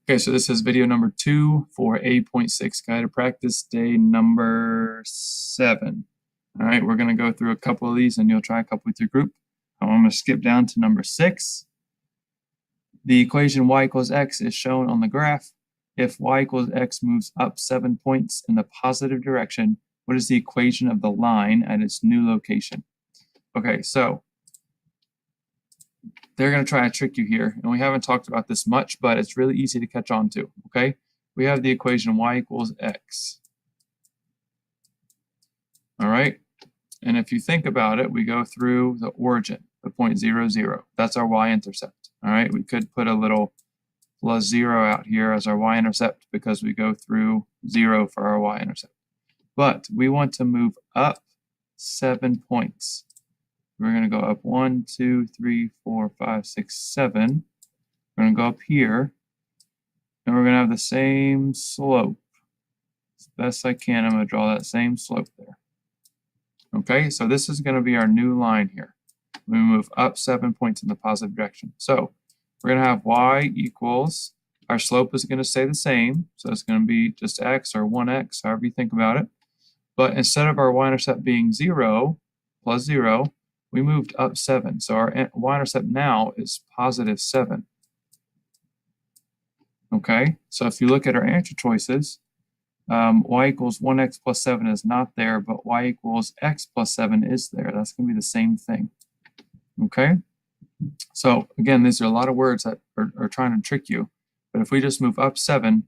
Okay, so this is video number 2 for 8.6 guided practice, day number 7. All right, we're going to go through a couple of these and you'll try a couple with your group. I'm going to skip down to number 6. The equation y equals x is shown on the graph. If y equals x moves up 7 points in the positive direction, what is the equation of the line at its new location? Okay, so they're going to try to trick you here, and we haven't talked about this much, but it's really easy to catch on to, okay? We have the equation y equals x. All right, and if you think about it, we go through the origin, the point 0, 0. That's our y-intercept, all right? We could put a little plus 0 out here as our y-intercept because we go through 0 for our y-intercept. But we want to move up 7 points. We're going to go up 1, 2, 3, 4, 5, 6, 7. We're going to go up here, and we're going to have the same slope. As best I can, I'm going to draw that same slope there. Okay, so this is going to be our new line here. We move up 7 points in the positive direction. So we're going to have y equals, our slope is going to stay the same, so it's going to be just x or 1x, however you think about it. But instead of our y-intercept being 0, plus 0, we moved up 7. So our y-intercept now is positive 7. Okay, so if you look at our answer choices, y equals 1x plus 7 is not there, but y equals x plus 7 is there. That's going to be the same thing. Okay, so again, these are a lot of words that are trying to trick you. But if we just move up 7,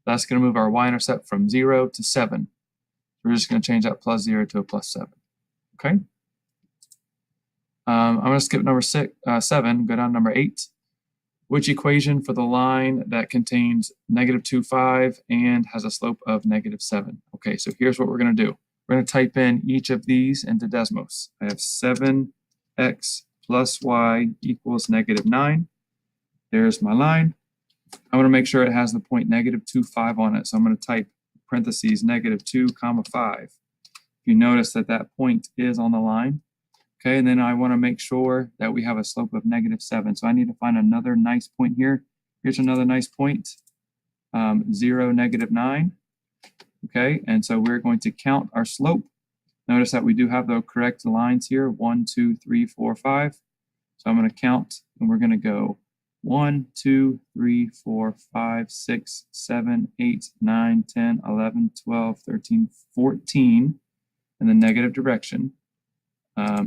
that's going to move our y-intercept from 0 to 7. We're just going to change that plus 0 to a plus 7. Okay. I'm going to skip number 7, go down to number 8. Which equation for the line that contains negative 2, 5 and has a slope of negative 7? Okay, so here's what we're going to do. We're going to type in each of these into Desmos. I have 7x plus y equals negative 9. There's my line. I want to make sure it has the point negative 2, 5 on it. So I'm going to type parentheses negative 2, comma 5. You notice that that point is on the line. Okay, and then I want to make sure that we have a slope of negative 7. So I need to find another nice point here. Here's another nice point, 0, negative 9. Okay, and so we're going to count our slope. Notice that we do have the correct lines here, 1, 2, 3, 4, 5. So I'm going to count, and we're going to go 1, 2, 3, 4, 5, 6, 7, 8, 9, 10, 11, 12, 13, 14 in the negative direction.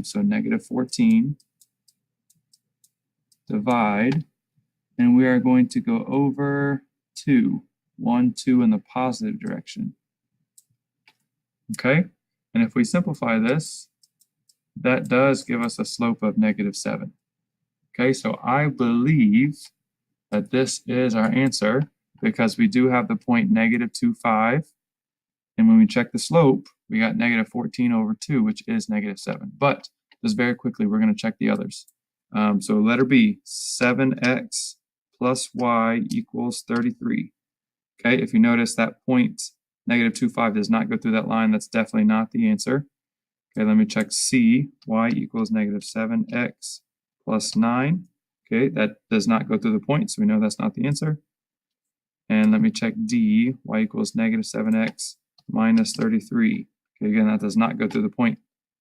So negative 14, divide, and we are going to go over 2, 1, 2 in the positive direction. Okay, and if we simplify this, that does give us a slope of negative 7. Okay, so I believe that this is our answer because we do have the point negative 2, 5. And when we check the slope, we got negative 14 over 2, which is negative 7. But just very quickly, we're going to check the others. So letter B, 7x plus y equals 33. Okay, if you notice that point negative 2, 5 does not go through that line, that's definitely not the answer. Okay, let me check C, y equals negative 7x plus 9. Okay, that does not go through the point, so we know that's not the answer. And let me check D, y equals negative 7x minus 33. Okay, again, that does not go through the point.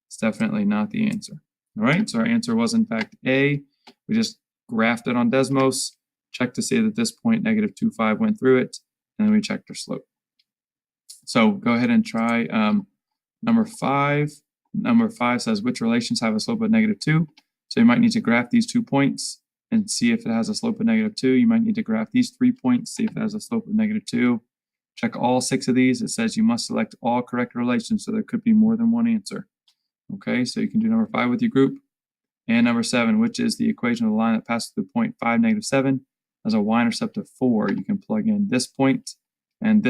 It's definitely not the answer. All right, so our answer was in fact A. We just graphed it on Desmos, checked to see that this point, negative 2, 5, went through it, and then we checked our slope. So go ahead and try number 5. Number 5 says, which relations have a slope of negative 2? So you might need to graph these 2 points and see if it has a slope of negative 2. You might need to graph these 3 points, see if it has a slope of negative 2. Check all 6 of these. It says you must select all correct relations, so there could be more than one answer. Okay, so you can do number 5 with your group. And number 7, which is the equation of the line that passes through point 5, negative 7, has a y-intercept of 4. You can plug in this point and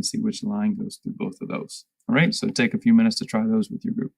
see which line goes through both of those. All right, so take a few minutes to try those with your group.